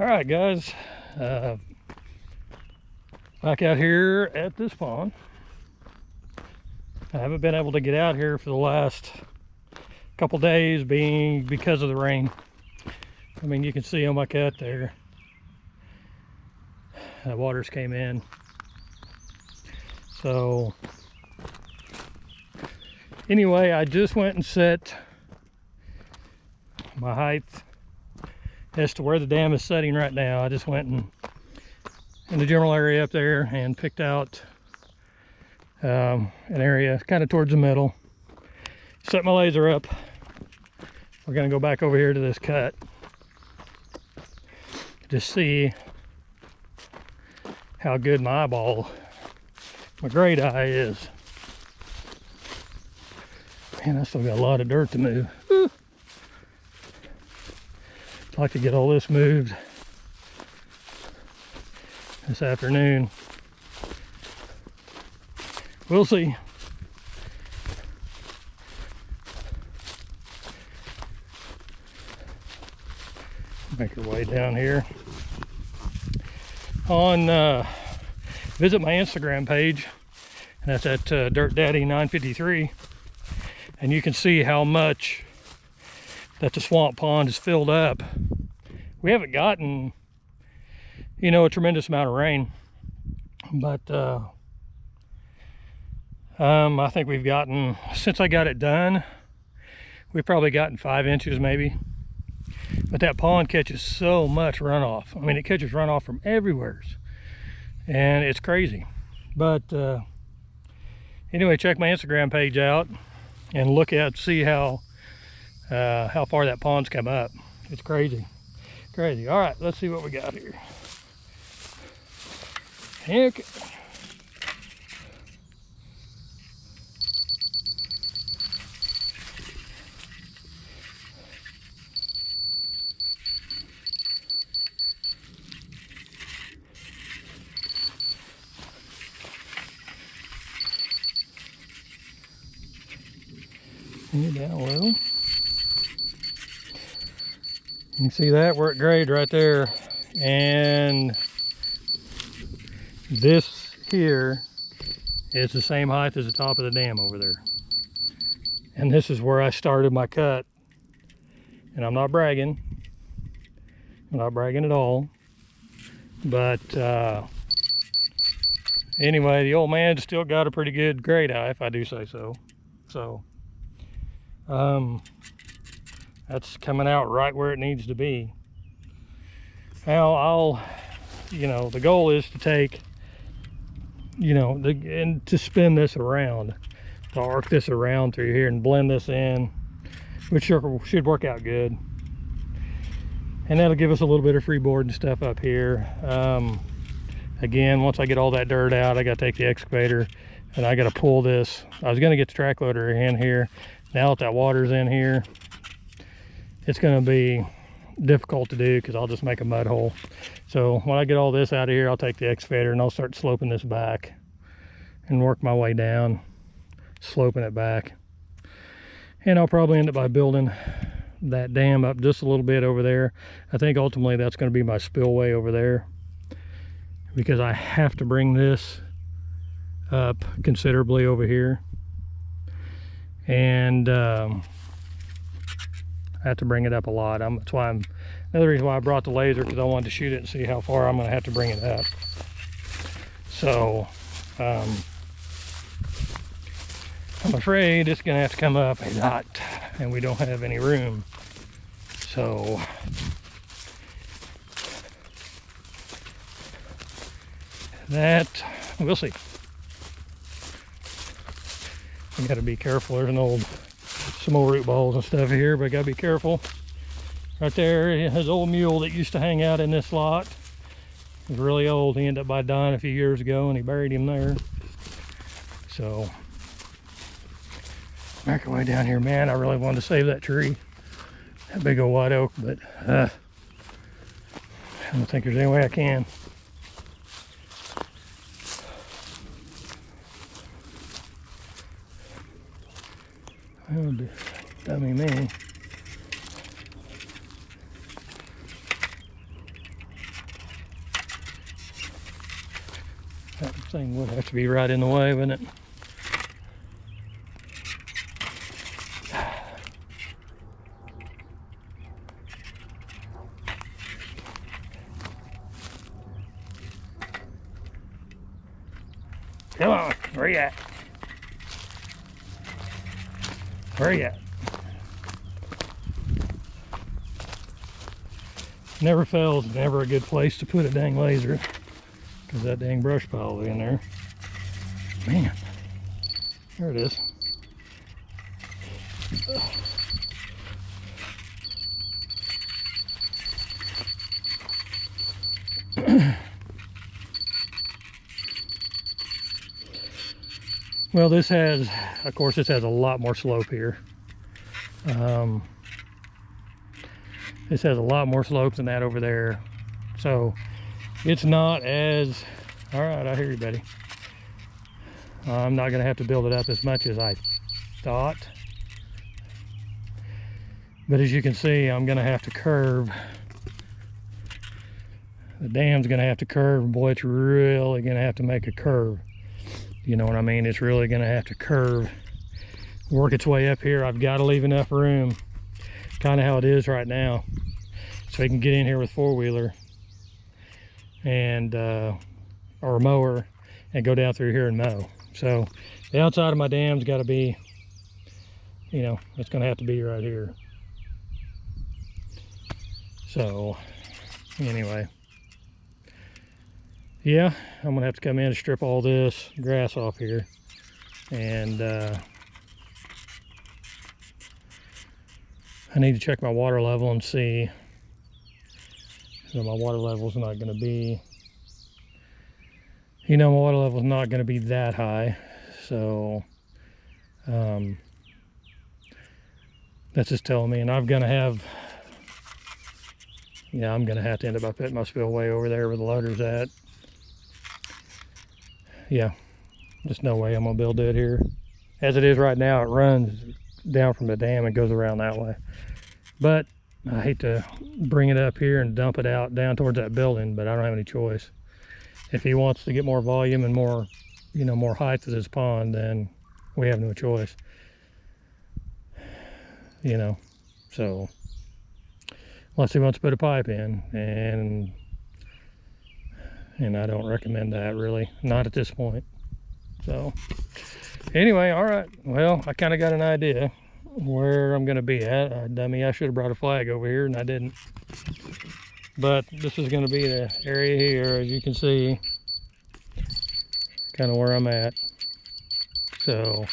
All right, guys, back out here at this pond. I haven't been able to get out here for the last couple days because of the rain. I mean, you can see on my cut there, the waters came in. So anyway, I just went and set my height as to where the dam is setting right now. I just went in the general area up there and picked out an area kind of towards the middle. Set my laser up. We're gonna go back over here to this cut to see how good my great eye is. Man, I still got a lot of dirt to move. Woo. I'd like to get all this moved this afternoon. We'll see. Make your way down here. Visit my Instagram page, and that's at Dirt Daddy 953, and you can see how much that the swamp pond is filled up. We haven't gotten, a tremendous amount of rain, but I think we've gotten, since I got it done, we've probably gotten 5 inches maybe. But that pond catches so much runoff. I mean, it catches runoff from everywhere, and it's crazy. But anyway, check my Instagram page out and see how far that pond's come up. It's crazy. All right, let's see what we got here. Okay. Down low. You can see that we're at grade right there, and this here is the same height as the top of the dam over there. And this is where I started my cut. And I'm not bragging. I'm not bragging at all. But anyway, the old man's still got a pretty good grade eye, if I do say so. So that's coming out right where it needs to be. Now the goal is to take, and to spin this around, to arc this around through here and blend this in, which should work out good. And that'll give us a little bit of freeboard and stuff up here. Again, once I get all that dirt out, I got to take the excavator and I got to pull this. I was going to get the track loader in here. Now that water's in here, it's going to be difficult to do because I'll just make a mud hole. So when I get all this out of here, I'll take the excavator and I'll start sloping this back and work my way down, sloping it back. And I'll probably end up by building that dam up just a little bit over there. I think ultimately that's going to be my spillway over there, because I have to bring this up considerably over here. And I have to bring it up a lot. Another reason why I brought the laser, because I wanted to shoot it and see how far I'm going to have to bring it up. So I'm afraid it's going to have to come up a lot, and we don't have any room. So that, we'll see. I got to be careful. There's some old root balls and stuff here, but I got to be careful. Right there, his old mule that used to hang out in this lot. He was really old. He ended up by dying a few years ago, and he buried him there. So, back away down here, man. I really wanted to save that tree, that big old white oak, but I don't think there's any way I can. Oh, dummy me. thing would have to be right in the way, wouldn't it? Come on, where you at? Where you at? Never fails, never a good place to put a dang laser, because that dang brush pile will be in there. Man, there it is. Well, this has, of course, this has a lot more slope here. This has a lot more slope than that over there. So it's not as, all right, I hear you, buddy. I'm not gonna have to build it up as much as I thought. But as you can see, I'm gonna have to curve. The dam's gonna have to curve. Boy, it's really gonna have to make a curve. You know what I mean? It's really gonna have to curve, work its way up here. I've got to leave enough room, kind of how it is right now, so he can get in here with four-wheeler and or a mower and go down through here and mow. So the outside of my dam's got to be, you know, it's gonna have to be right here. So anyway, yeah, I'm gonna have to come in and strip all this grass off here, and I need to check my water level and see. So my water level's not gonna be, you know, my water level's not gonna be that high. So that's just telling me, and I'm gonna have, yeah, I'm gonna have to end up putting my spillway over there where the loader's at. Yeah, just no way I'm gonna be able to do it here. As it is right now, it runs down from the dam and goes around that way. But I hate to bring it up here and dump it out down towards that building, but I don't have any choice. If he wants to get more volume and more, you know, more height to this pond, then we have no choice. You know, so unless he wants to put a pipe in, and I don't recommend that, really, not at this point. So anyway, all right, well, I kind of got an idea where I'm gonna be at. Dummy, I should have brought a flag over here and I didn't. But this is gonna be the area here, as you can see, kind of where I'm at. So,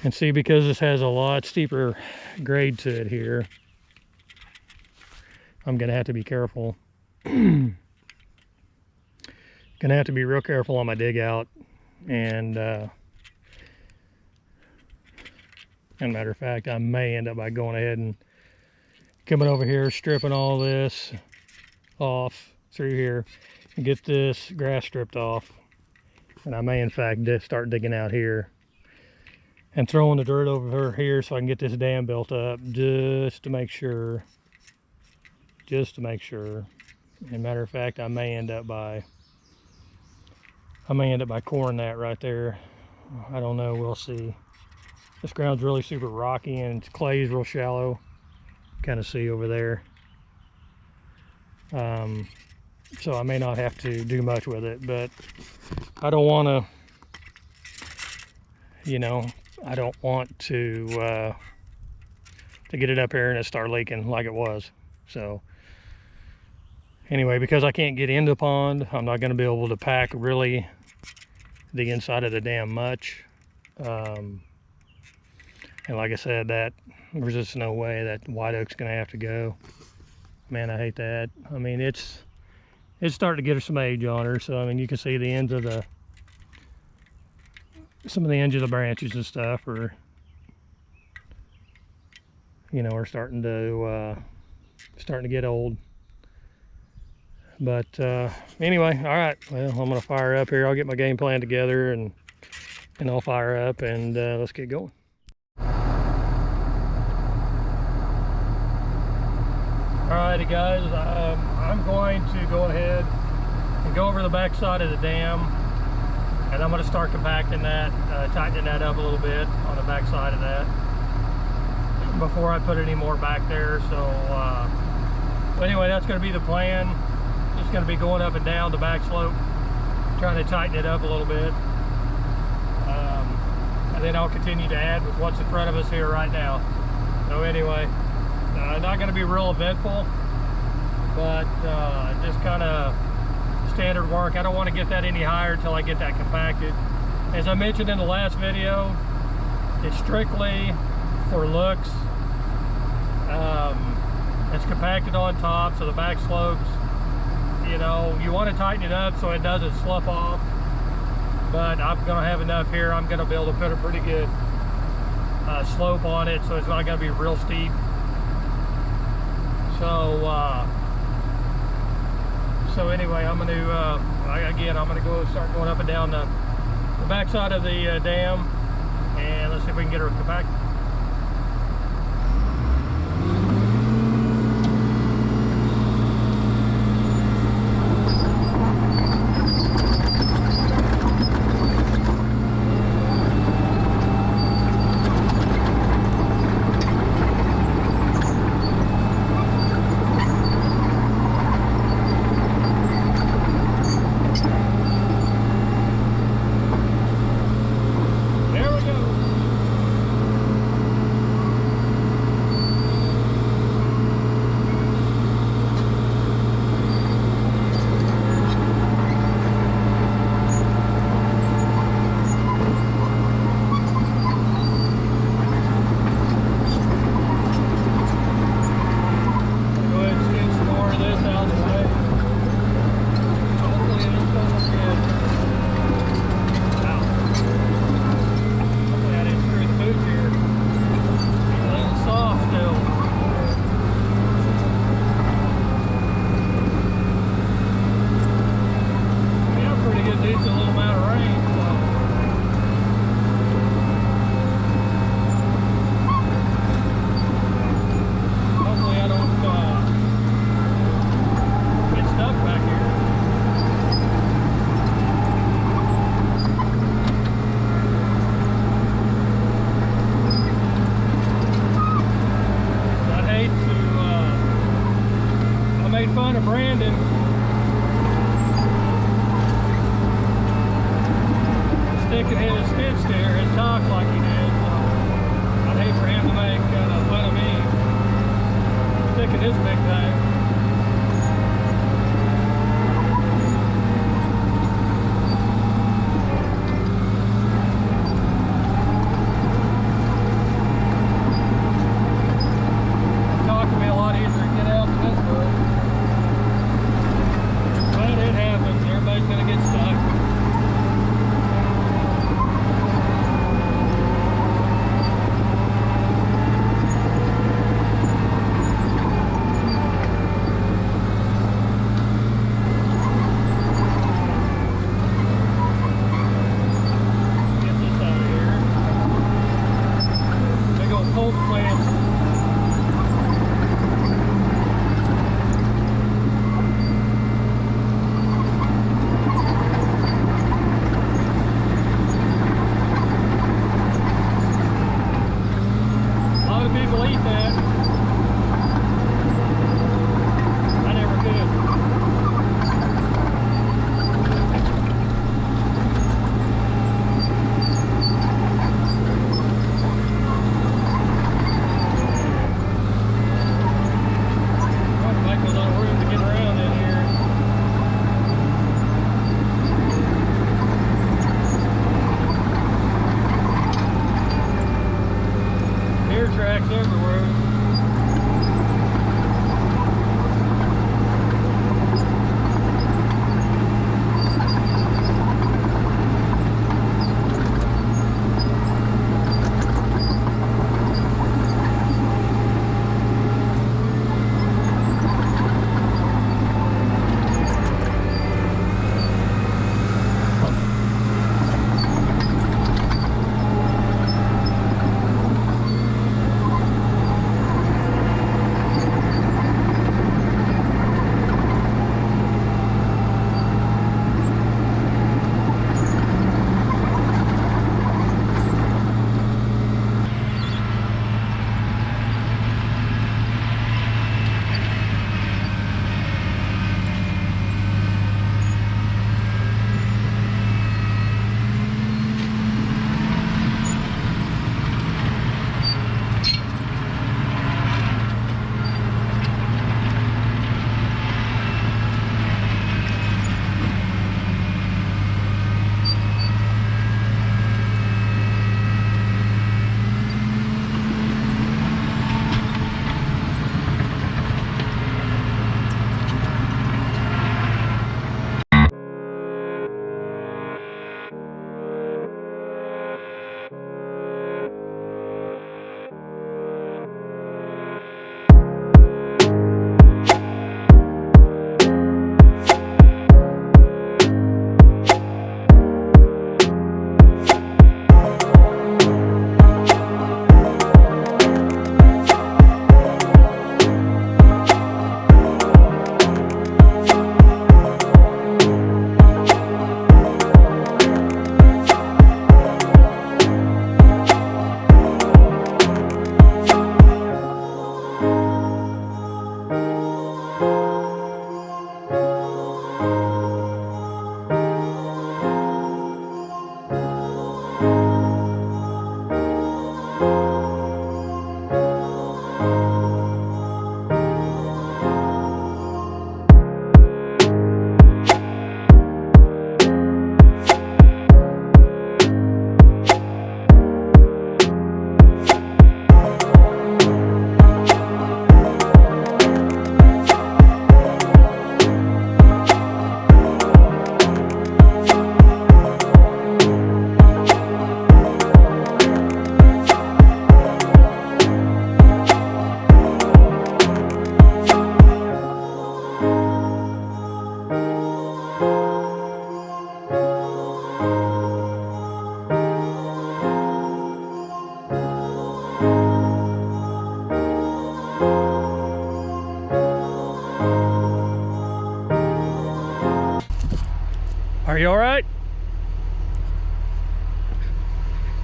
and see, because this has a lot steeper grade to it here, I'm gonna have to be careful. Gonna have to be real careful on my dig out, and matter of fact, I may end up by going ahead and coming over here, stripping all this off through here and get this grass stripped off. And I may in fact just start digging out here and throwing the dirt over here so I can get this dam built up, just to make sure. And matter of fact, I may end up by coring that right there. I don't know, we'll see. This ground's really super rocky and clay's real shallow. Kind of see over there. So I may not have to do much with it, but I don't want to, you know, I don't want to get it up here and it start leaking like it was. So anyway, because I can't get into the pond, I'm not going to be able to pack really the inside of the dam much. And like I said, that there's just no way that white oak's going to have to go. Man, I hate that. I mean, it's starting to get her some age on her. So I mean, you can see the ends of some of the ends of the branches and stuff are, you know, are starting to get old. But anyway, all right, well, I'm gonna fire up here. I'll get my game plan together and I'll fire up, and let's get going. Alrighty guys, I'm going to go ahead and go over the back side of the dam, and I'm going to start compacting that, tightening that up a little bit on the back side of that before I put any more back there. So but anyway, that's going to be the plan. Just going to be going up and down the back slope, trying to tighten it up a little bit, and then I'll continue to add with what's in front of us here right now. So anyway, not going to be real eventful, but just kind of standard work. I don't want to get that any higher until I get that compacted. As I mentioned in the last video, it's strictly for looks. It's compacted on top, so the back slopes, you know, you want to tighten it up so it doesn't slough off, but I'm going to have enough here. I'm going to be able to put a pretty good slope on it, so it's not going to be real steep. So anyway, I'm going to again, I'm going to start going up and down the back side of the dam, and let's see if we can get her compacted. Sticking his skid steer, his talk like he did. So I'd hate for him to make fun of me sticking his big thing. Talk would be a lot easier to get out than this book. But it happens. Everybody's going to get stuck.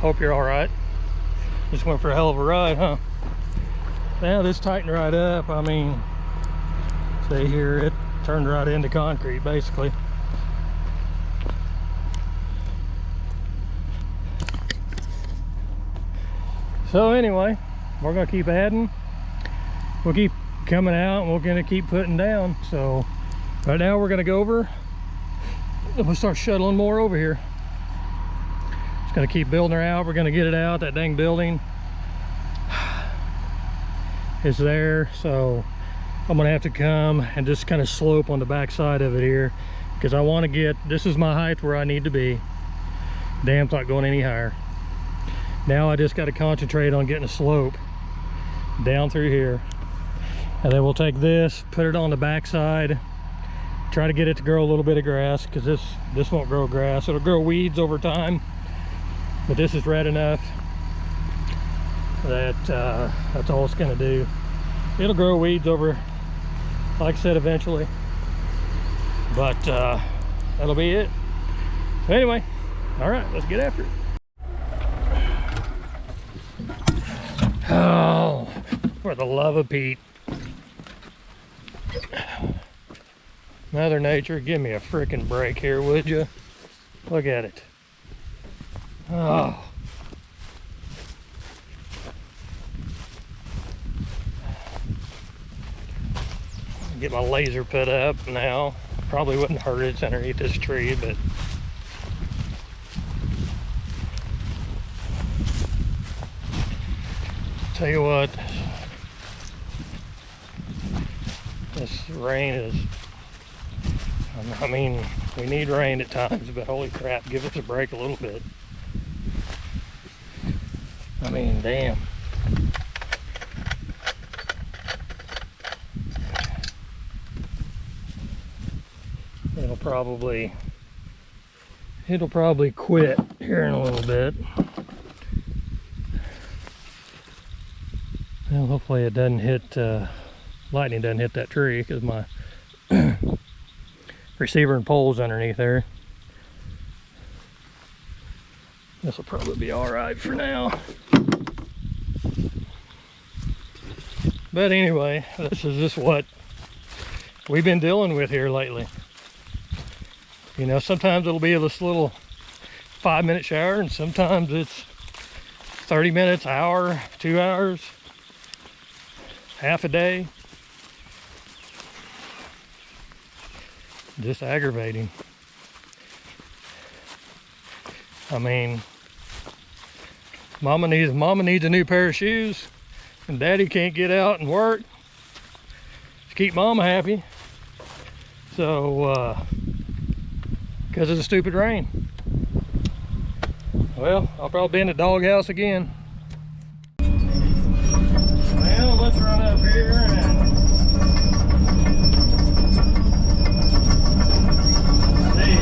Hope you're all right. Just went for a hell of a ride, huh? Now this tightened right up. I mean, see here, it turned right into concrete basically. So anyway, we're gonna keep adding. We'll keep coming out and we're gonna keep putting down. So right now we're gonna go over and we'll start shuttling more over here. Just gonna keep building her out. We're gonna get it out. That dang building is there, so I'm gonna have to come and just kind of slope on the back side of it here, because I want to get, this is my height where I need to be. Dam's not going any higher. Now I just got to concentrate on getting a slope down through here, and then we'll take this, put it on the back side, try to get it to grow a little bit of grass, because this won't grow grass. It'll grow weeds over time, but this is red enough that that's all it's going to do. It'll grow weeds over, like I said, eventually, but that'll be it. So anyway, all right, let's get after it. Oh, for the love of Pete. Mother Nature, give me a freaking break here, would you? Look at it. Oh. Get my laser put up now. Probably wouldn't hurt it underneath this tree, but tell you what, this rain is, I mean, we need rain at times, but holy crap, give us a break a little bit. I mean, damn. It'll probably quit here in a little bit. Well, hopefully it doesn't hit, lightning doesn't hit that tree, because my receiver and pole's underneath there. This will probably be all right for now. But anyway, this is just what we've been dealing with here lately. You know, sometimes it'll be this little 5-minute shower, and sometimes it's 30 minutes, hour, 2 hours, half a day. Just aggravating. I mean, Mama needs a new pair of shoes, and Daddy can't get out and work to keep Mama happy. So, because of the stupid rain. Well, I'll probably be in the doghouse again. Well, let's run up here and see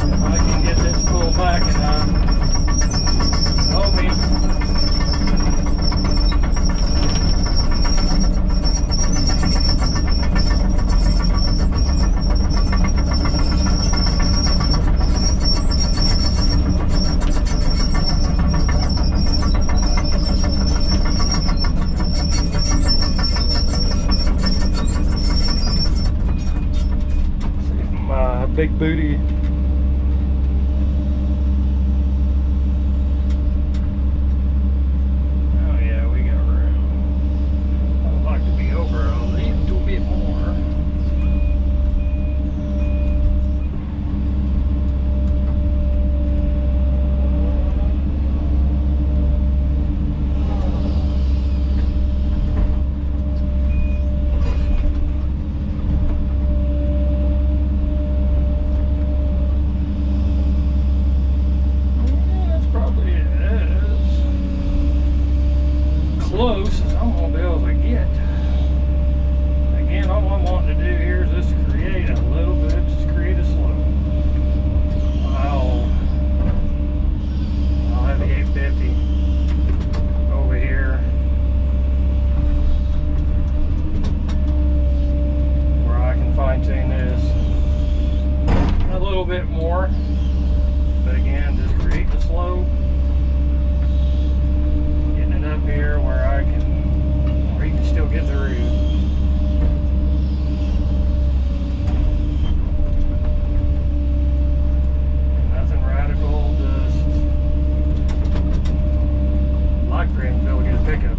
if I can get this pulled back in time. Big booty. Oh yeah, we got room. I'd like to be over a little bit more.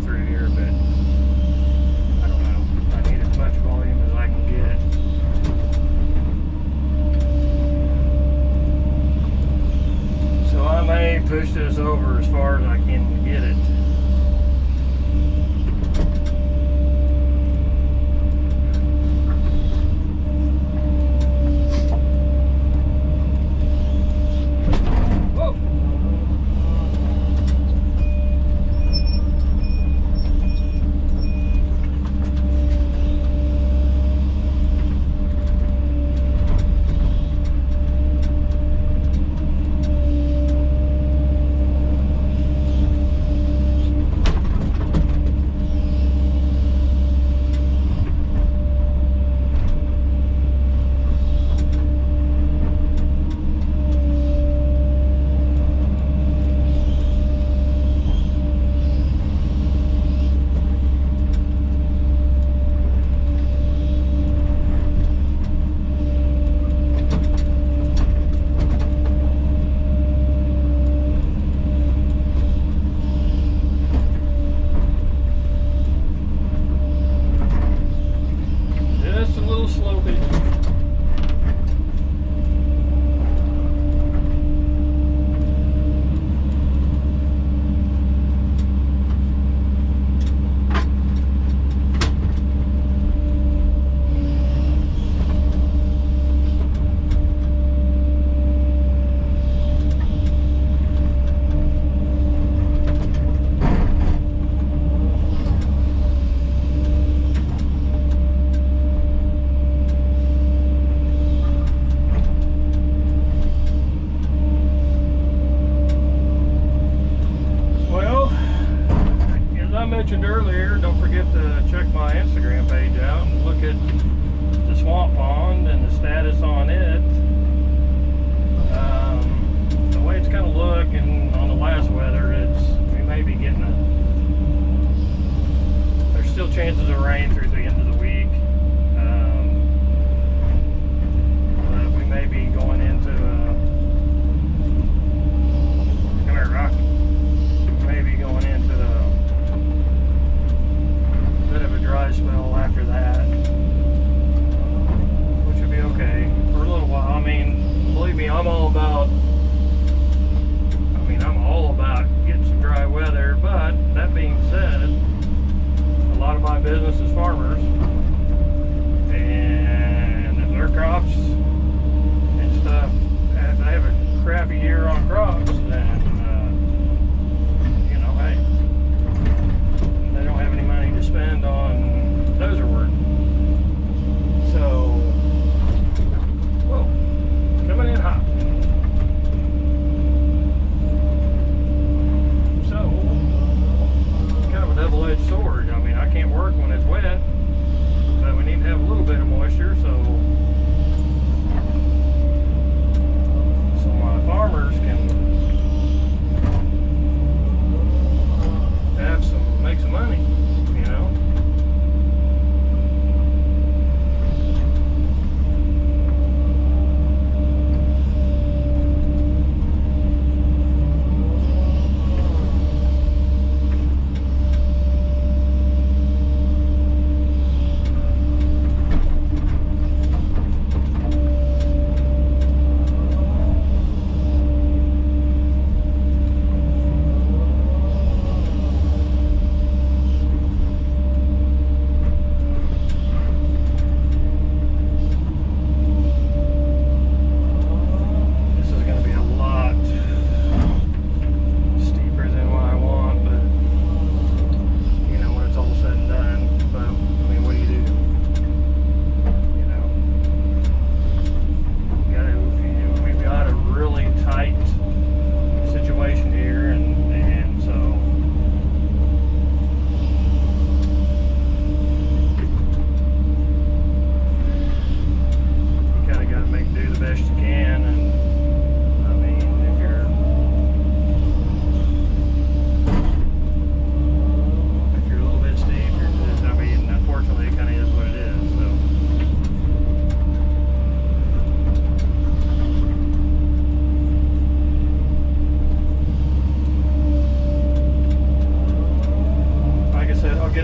through here, but I don't know. I need as much volume as I can get. So I may push this over as far as I can get it. Mentioned earlier, don't forget to check my Instagram page out and look at the swamp pond and the status on it. The way it's kind of looking on the last weather, we may be getting there's still chances of rain through the end of the week, but we may be going into come here, Rock. We may be going into bit of a dry spell after that, which would be okay for a little while. I mean, believe me, I'm all about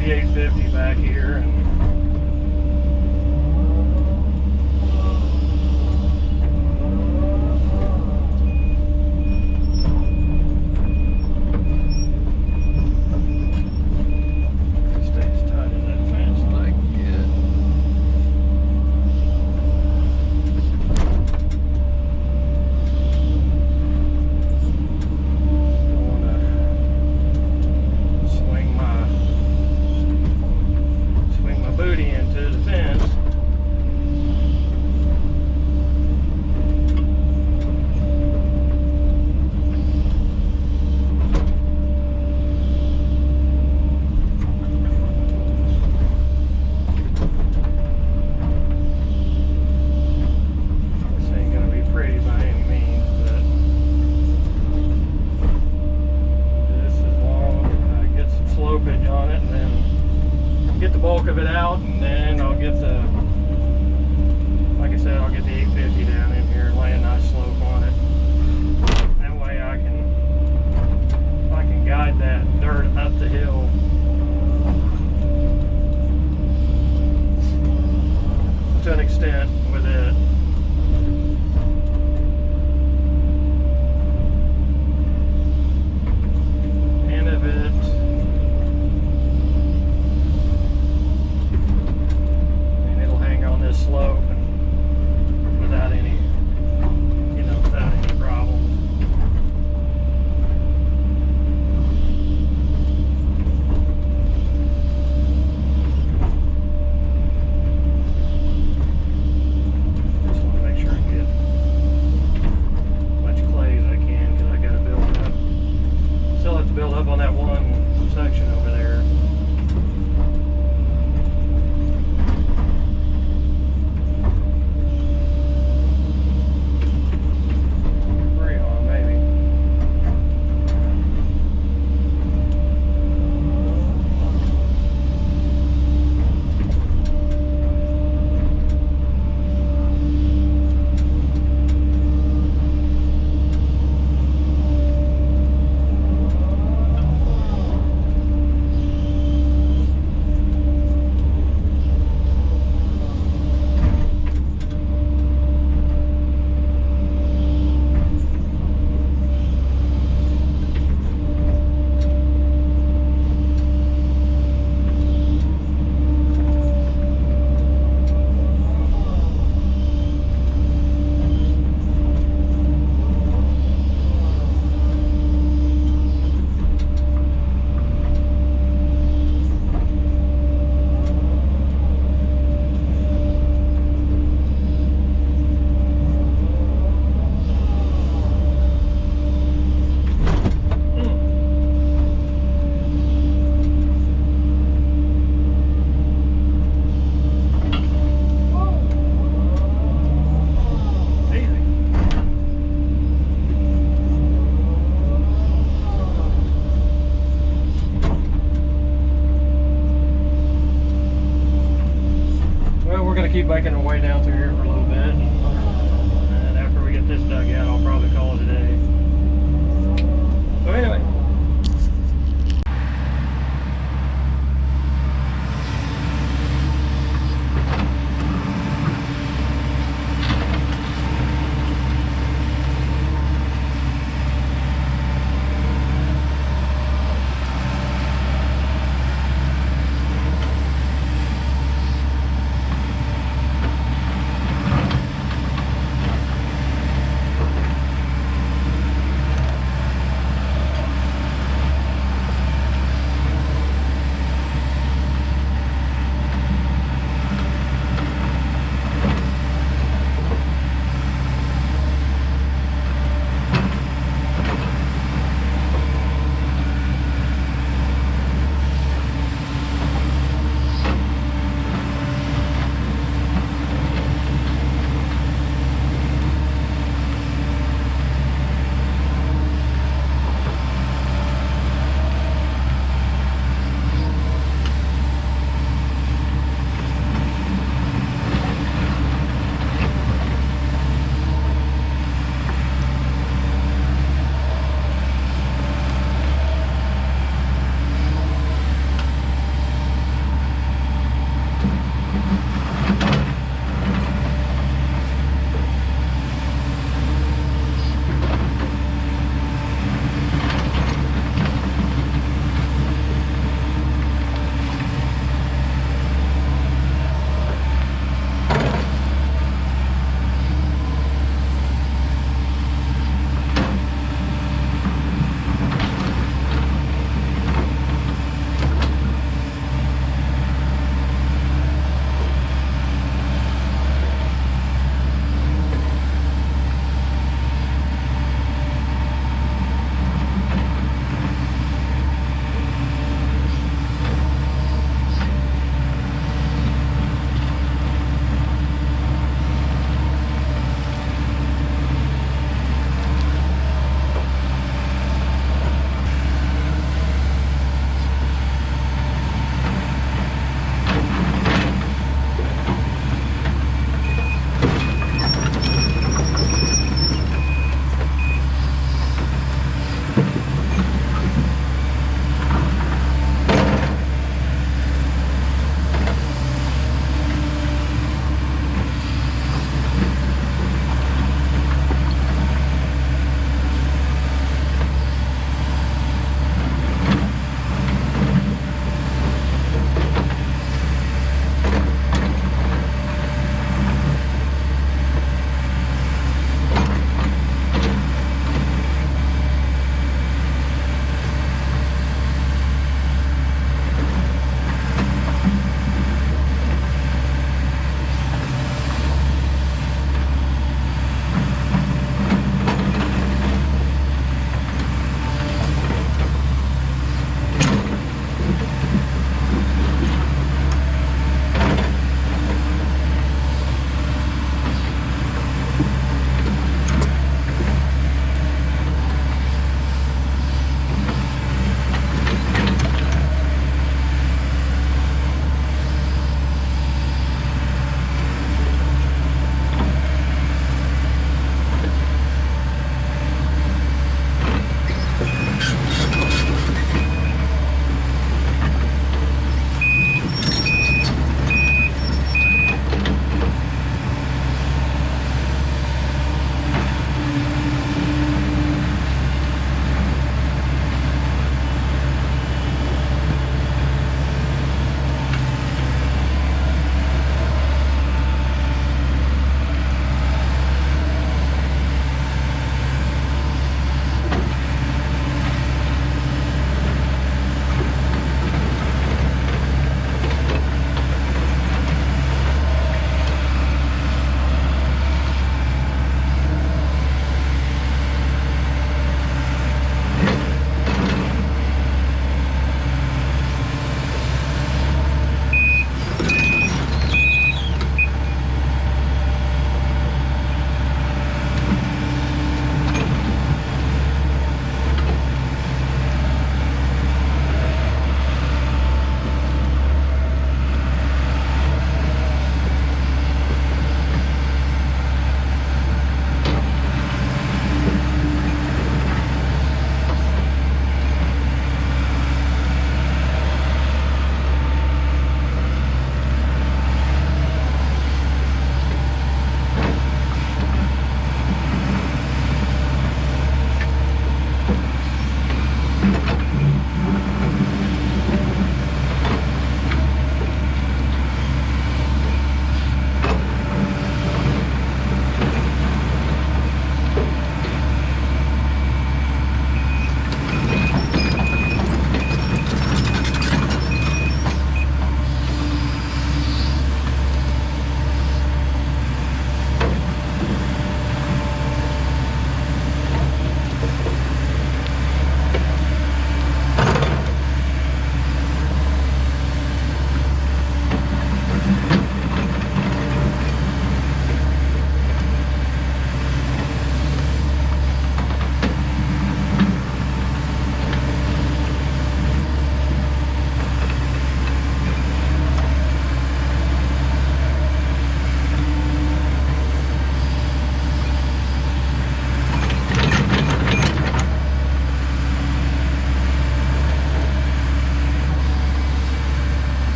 the 850 back here, and bulk of it out, and then I'll get the, like I said, I'll get the 850 down in here and lay a nice slope on it. That way I can guide that dirt up the hill to an extent with it. And if it slope and without any, without any problems. Just want to make sure I get as much clay as I can, because I got to build up. Still have to build up on that one section over there. Keep making our way down through here for a little bit, and after we get this dug out, I'll probably call it a day. So anyway,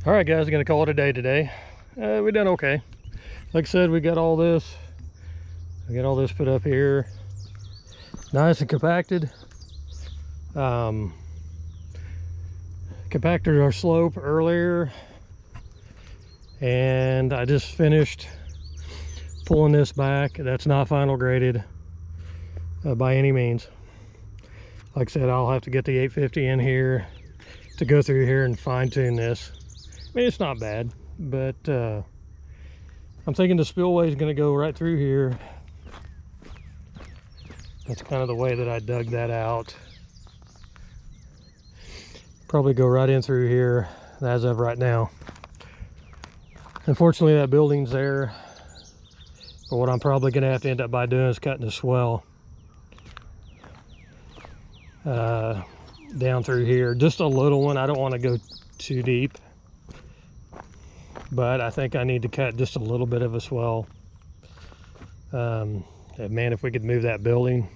All right, guys, I'm gonna call it a day today. We done okay. Like I said, we got all this. We got all this put up here, nice and compacted. Compacted our slope earlier, and I just finished pulling this back. That's not final graded by any means. Like I said, I'll have to get the 850 in here to go through here and fine-tune this. I mean, it's not bad, but I'm thinking the spillway is going to go right through here. That's kind of the way that I dug that out. Probably go right in through here as of right now. Unfortunately, that building's there, but what I'm probably going to have to end up by doing is cutting the swell down through here. Just a little one. I don't want to go too deep, but I think I need to cut just a little bit of a swell. Man, if we could move that building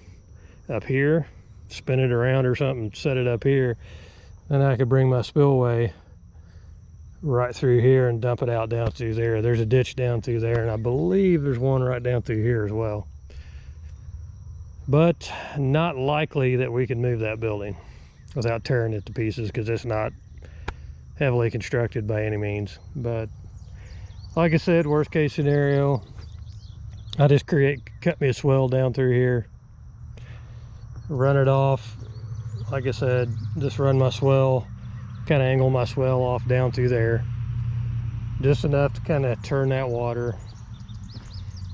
up here, spin it around or something, set it up here, then I could bring my spillway right through here and dump it out down through there. There's a ditch down through there, and I believe there's one right down through here as well. But not likely that we can move that building without tearing it to pieces, because it's not heavily constructed by any means. But like I said, worst case scenario, I just cut me a swell down through here, run it off. Like I said, just run my swell, kind of angle my swell off down through there, just enough to kind of turn that water.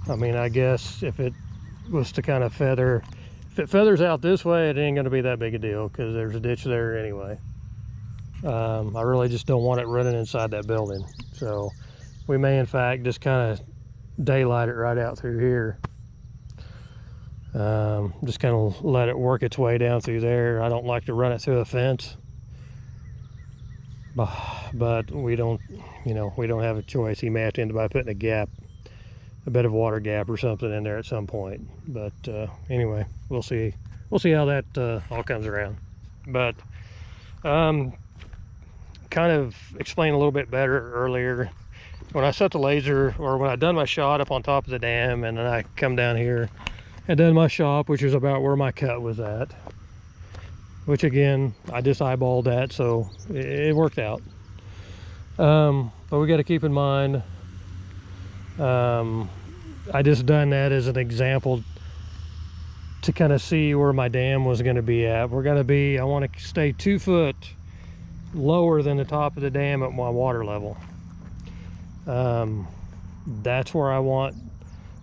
I mean, I guess if it was to kind of feather, if it feathers out this way, it ain't going to be that big a deal, because there's a ditch there anyway. I really just don't want it running inside that building, so we may in fact just kind of daylight it right out through here. Just kind of let it work its way down through there. I don't like to run it through a fence, but we don't, we don't have a choice. He may have to end up by putting a bit of water gap or something in there at some point. But anyway, we'll see how that all comes around. But kind of explain a little bit better earlier, when I set the laser, or when I done my shot up on top of the dam, and then I come down here and done my shop, which is about where my cut was at, which again, I just eyeballed that, so it worked out. But we got to keep in mind, I just done that as an example to kind of see where my dam was going to be at. I want to stay 2 foot lower than the top of the dam at my water level. That's where I want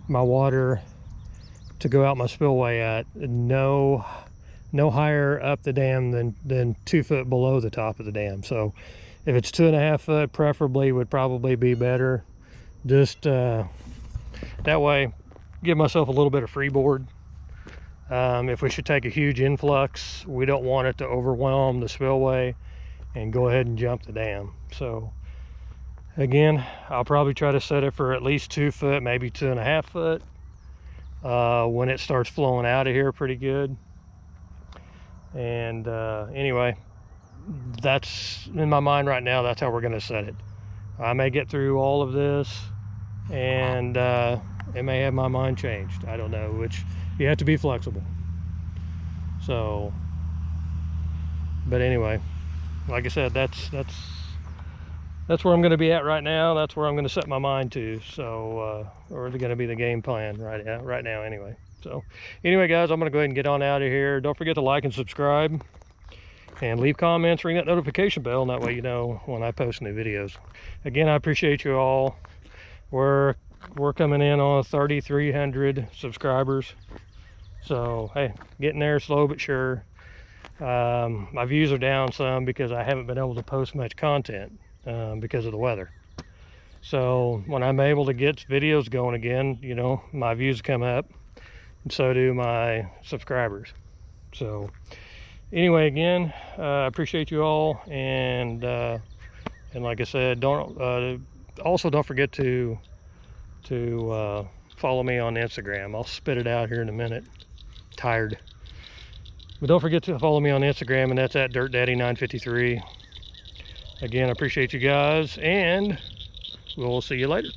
my water to go out my spillway at. No higher up the dam than 2 foot below the top of the dam. So if it's 2.5 foot, preferably, would probably be better. Just that way, give myself a little bit of freeboard. If we should take a huge influx, we don't want it to overwhelm the spillway and go ahead and jump the dam. So again, I'll probably try to set it for at least 2 foot, maybe 2.5 foot. When it starts flowing out of here pretty good. And anyway, that's in my mind right now. That's how we're going to set it. I may get through all of this, and it may have my mind changed. I don't know, which you have to be flexible. So, but anyway, like I said, that's where I'm going to be at right now. That's where I'm going to set my mind to. So, or they're going to be the game plan right now anyway. So anyway, guys, I'm going to go ahead and get on out of here. Don't forget to like and subscribe, and leave comments, ring that notification bell, and that way you know when I post new videos. Again, I appreciate you all. We're coming in on 3,300 subscribers. So hey, getting there slow but sure. My views are down some because I haven't been able to post much content because of the weather. So when I'm able to get videos going again, my views come up, and so do my subscribers. So anyway, again, I appreciate you all, and like I said, also don't forget to follow me on Instagram. I'll spit it out here in a minute. Tired. But don't forget to follow me on Instagram, and that's at DirtDaddy953. Again, I appreciate you guys, and we'll see you later.